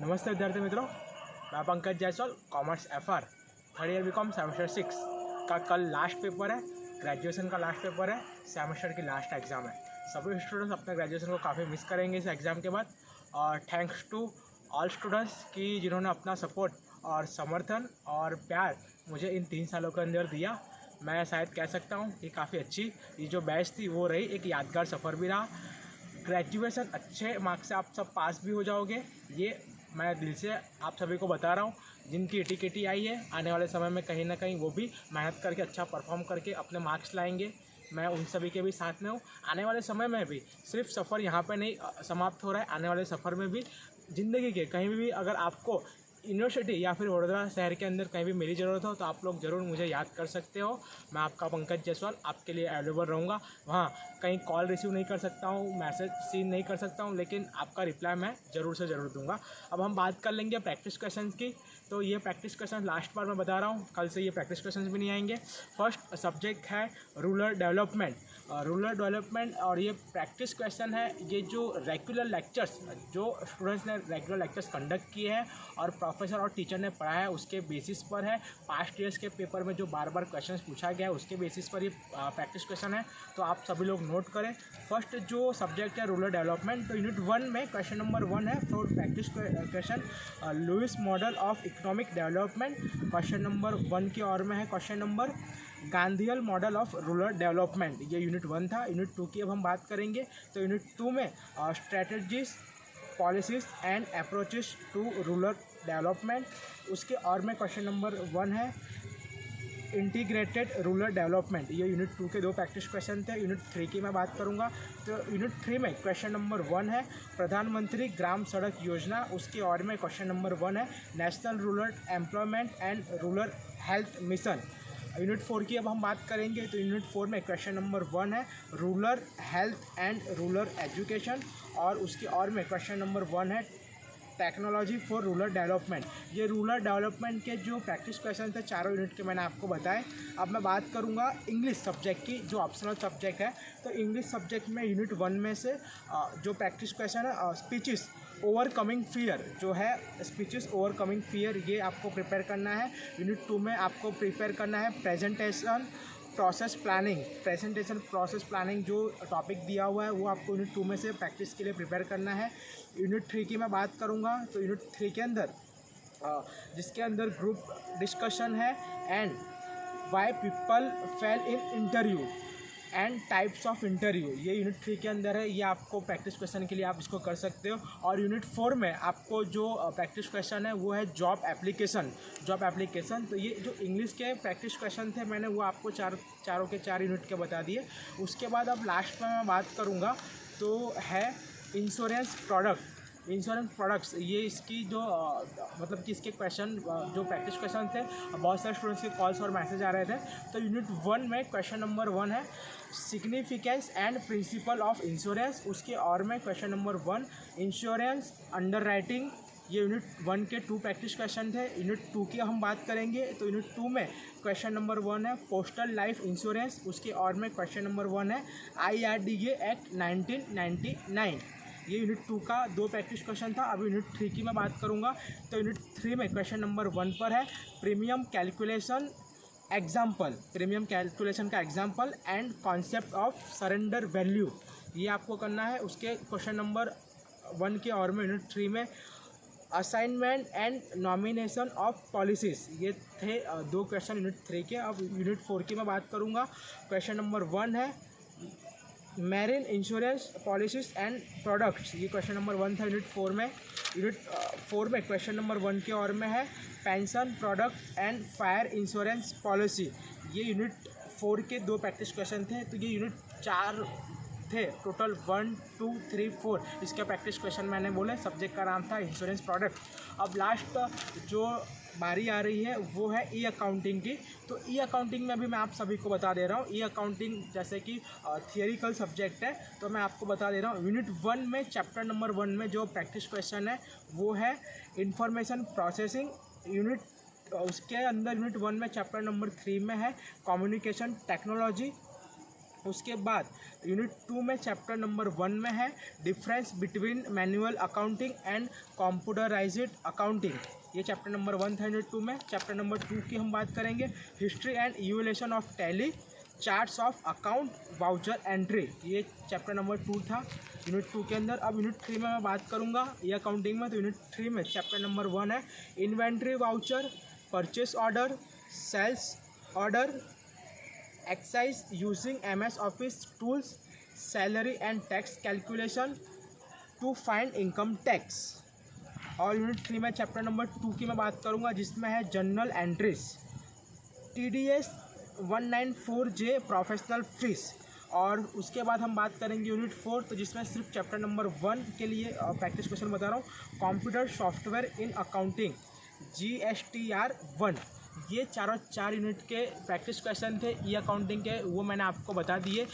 नमस्ते विद्यार्थी मित्रों, मैं Pankaj Jaiswal, commerce FR third year BCom semester 6 का कल लास्ट पेपर है। ग्रेजुएशन का लास्ट पेपर है, सेमेस्टर की लास्ट एग्ज़ाम है। सभी स्टूडेंट्स अपने ग्रेजुएशन को काफ़ी मिस करेंगे इस एग्ज़ाम के बाद। और थैंक्स टू ऑल स्टूडेंट्स की जिन्होंने अपना सपोर्ट और समर्थन और प्यार मुझे इन 3 सालों के अंदर दिया। मैं शायद कह सकता हूँ कि काफ़ी अच्छी ये जो बैच थी वो रही, एक यादगार सफ़र भी रहा। ग्रेजुएशन अच्छे मार्क्स से आप सब पास भी हो जाओगे, ये मैं दिल से आप सभी को बता रहा हूँ। जिनकी एटी आई है, आने वाले समय में कहीं ना कहीं वो भी मेहनत करके अच्छा परफॉर्म करके अपने मार्क्स लाएंगे। मैं उन सभी के भी साथ में हूँ। आने वाले समय में भी सिर्फ सफ़र यहाँ पे नहीं समाप्त हो रहा है, आने वाले सफ़र में भी ज़िंदगी के कहीं भी अगर आपको यूनिवर्सिटी या फिर वडोदरा शहर के अंदर कहीं भी मेरी ज़रूरत हो तो आप लोग ज़रूर मुझे याद कर सकते हो। मैं आपका पंकज जायसवाल आपके लिए अवेलेबल रहूँगा। वहाँ कहीं कॉल रिसीव नहीं कर सकता हूँ, मैसेज सीन नहीं कर सकता हूँ, लेकिन आपका रिप्लाई मैं ज़रूर से ज़रूर दूंगा। अब हम बात कर लेंगे प्रैक्टिस क्वेश्चन की। तो ये प्रैक्टिस क्वेश्चन लास्ट बार मैं बता रहा हूँ, कल से ये प्रैक्टिस क्वेश्चन भी नहीं आएंगे। फर्स्ट सब्जेक्ट है रूरल डेवलपमेंट। और ये प्रैक्टिस क्वेश्चन है। ये जो रेगुलर लेक्चर्स जो स्टूडेंट्स ने रेगुलर लेक्चर्स कंडक्ट किए हैं और प्रोफेसर और टीचर ने पढ़ाया है उसके बेसिस पर है। पास्ट ईयर्स के पेपर में जो बार बार क्वेश्चन पूछा गया है उसके बेसिस पर ये प्रैक्टिस क्वेश्चन है, तो आप सभी लोग नोट करें। फर्स्ट जो सब्जेक्ट है रूरल डेवलपमेंट, तो यूनिट 1 में क्वेश्चन नंबर 1 है for practice question Lewis model of economic development. Question number 1 की ओर में है question number Gandhian model of rural development. ये यूनिट 1 था। यूनिट 2 की अब हम बात करेंगे। तो यूनिट 2 में strategies policies and approaches to rural development. उसके और में क्वेश्चन नंबर 1 है इंटीग्रेटेड रूरल डेवलपमेंट। ये यूनिट 2 के 2 प्रैक्टिस क्वेश्चन थे। यूनिट 3 की मैं बात करूंगा। तो यूनिट 3 में क्वेश्चन नंबर 1 है प्रधानमंत्री ग्राम सड़क योजना। उसके और में क्वेश्चन नंबर 1 है national rural employment and rural health mission. Unit 4 की अब हम बात करेंगे। तो यूनिट 4 में क्वेश्चन नंबर 1 है rural health and rural education. और उसके और में क्वेश्चन नंबर 1 है टेक्नोलॉजी फॉर रूरल डेवलपमेंट। ये रूरल डेवलपमेंट के जो प्रैक्टिस क्वेश्चन थे चारों यूनिट के मैंने आपको बताए। अब मैं बात करूंगा इंग्लिश सब्जेक्ट की, जो ऑप्शनल सब्जेक्ट है। तो इंग्लिश सब्जेक्ट में यूनिट 1 में से जो प्रैक्टिस क्वेश्चन है स्पीचेस ओवरकमिंग फियर, जो है स्पीचेस ओवरकमिंग फियर, ये आपको प्रिपेयर करना है। यूनिट 2 में आपको प्रिपेयर करना है प्रेजेंटेशन प्रोसेस प्लानिंग जो टॉपिक दिया हुआ है वो आपको यूनिट 2 में से प्रैक्टिस के लिए प्रिपेयर करना है। यूनिट 3 की मैं बात करूंगा। तो यूनिट 3 के अंदर जिसके अंदर ग्रुप डिस्कशन है and why people fail in interview and types of interview, ये यूनिट 3 के अंदर है। ये आपको प्रैक्टिस क्वेश्चन के लिए आप इसको कर सकते हो। और यूनिट 4 में आपको जो प्रैक्टिस क्वेश्चन है वो है जॉब एप्लीकेशन। तो ये जो इंग्लिश के प्रैक्टिस क्वेश्चन थे मैंने वो आपको चारों के 4 यूनिट के बता दिए। उसके बाद अब लास्ट में मैं बात करूँगा तो है इंश्योरेंस प्रोडक्ट्स। ये इसकी जो मतलब कि इसके क्वेश्चन जो प्रैक्टिस क्वेश्चन थे, बहुत सारे स्टूडेंट्स के कॉल्स और मैसेज आ रहे थे। तो यूनिट 1 में क्वेश्चन नंबर 1 है significance and principle of insurance. उसके और में क्वेश्चन नंबर 1 इंश्योरेंस अंडरराइटिंग। ये यूनिट 1 के 2 प्रैक्टिस क्वेश्चन थे। यूनिट 2 की हम बात करेंगे। तो यूनिट 2 में क्वेश्चन नंबर 1 है पोस्टल लाइफ इंश्योरेंस। उसके और में क्वेश्चन नंबर 1 है IRDA एक्ट 1999। ये यूनिट 2 का 2 प्रैक्टिस क्वेश्चन था। अब यूनिट 3 की मैं बात करूंगा। तो यूनिट 3 में क्वेश्चन नंबर 1 पर है प्रीमियम कैलकुलेशन का example and concept of surrender value, ये आपको करना है। उसके क्वेश्चन नंबर 1 के और में यूनिट 3 में assignment and nomination of policies, ये थे 2 क्वेश्चन यूनिट 3 के। अब यूनिट 4 की मैं बात करूंगा। क्वेश्चन नंबर 1 है marine insurance policies and products. ये क्वेश्चन नंबर 1 था यूनिट 4 में। यूनिट 4 में क्वेश्चन नंबर 1 के और में है pension product and fire insurance policy. ये यूनिट 4 के 2 प्रैक्टिस क्वेश्चन थे। तो ये यूनिट 4 थे टोटल 1 2 3 4 इसके प्रैक्टिस क्वेश्चन मैंने बोले। सब्जेक्ट का नाम था इंश्योरेंस प्रोडक्ट। अब लास्ट जो बारी आ रही है वो है ई अकाउंटिंग की। तो ई अकाउंटिंग में भी मैं आप सभी को बता दे रहा हूँ। ई अकाउंटिंग जैसे कि थियोरिकल सब्जेक्ट है, तो मैं आपको बता दे रहा हूँ। यूनिट 1 में चैप्टर नंबर 1 में जो प्रैक्टिस क्वेश्चन है वो है इंफॉर्मेशन प्रोसेसिंग। उसके अंदर यूनिट 1 में चैप्टर नंबर 3 में है कम्युनिकेशन टेक्नोलॉजी। उसके बाद यूनिट 2 में चैप्टर नंबर 1 में है difference between manual accounting and computerised accounting. ये चैप्टर नंबर 1 था यूनिट 2 में। चैप्टर नंबर 2 की हम बात करेंगे history and evolution of tally, charts of account, voucher entry. ये चैप्टर नंबर 2 था यूनिट 2 के अंदर। अब यूनिट 3 में मैं बात करूँगा ये अकाउंटिंग में, तो यूनिट 3 में चैप्टर नंबर 1 है inventory voucher, purchase order, sales order, excise using MS office tools, salary and tax calculation to find income tax. और यूनिट 3 में चैप्टर नंबर 2 की मैं बात करूंगा जिसमें है general entries, TDS 194J professional fees. और उसके बाद हम बात करेंगे यूनिट 4, तो जिसमें सिर्फ चैप्टर नंबर 1 के लिए प्रैक्टिस क्वेश्चन बता रहा हूँ। Computer software in accounting GSTR 1। ये चार यूनिट के प्रैक्टिस क्वेश्चन थे ई अकाउंटिंग के, वो मैंने आपको बता दिए।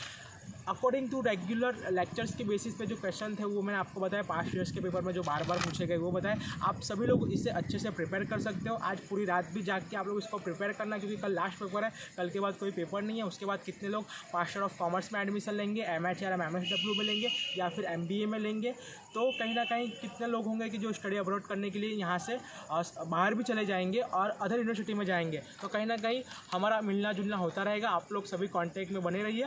अकॉर्डिंग टू रेगुलर लेक्चर्स के बेसिस पे जो क्वेश्चन थे वो मैंने आपको बताया। पास्ट ईयर्स के पेपर में जो बार बार पूछे गए वो बताए। आप सभी लोग इससे अच्छे से प्रिपेयर कर सकते हो। आज पूरी रात भी जाग के आप लोग इसको प्रिपेयर करना, क्योंकि कल लास्ट पेपर है, कल के बाद कोई पेपर नहीं है। उसके बाद कितने लोग मास्टर ऑफ कॉमर्स में एडमिशन लेंगे, MHR MSW में लेंगे या फिर MBA में लेंगे, तो कहीं ना कहीं कितने लोग होंगे कि जो स्टडी अब्रॉड करने के लिए यहाँ से बाहर भी चले जाएंगे और अदर यूनिवर्सिटी में जाएंगे। तो कहीं ना कहीं हमारा मिलना जुलना होता रहेगा। आप लोग सभी कॉन्टैक्ट में बने रहिए।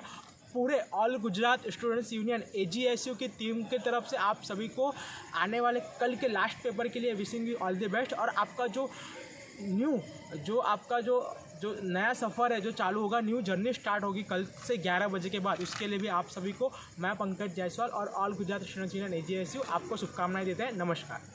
पूरे all Gujarat students union AGSU की टीम की तरफ से आप सभी को आने वाले कल के लास्ट पेपर के लिए wishing you all the best. और आपका जो नया सफ़र है जो चालू होगा, न्यू जर्नी स्टार्ट होगी कल से 11 बजे के बाद, उसके लिए भी आप सभी को मैं पंकज जायसवाल और all Gujarat students union AGSU आपको शुभकामनाएं देते हैं। नमस्कार।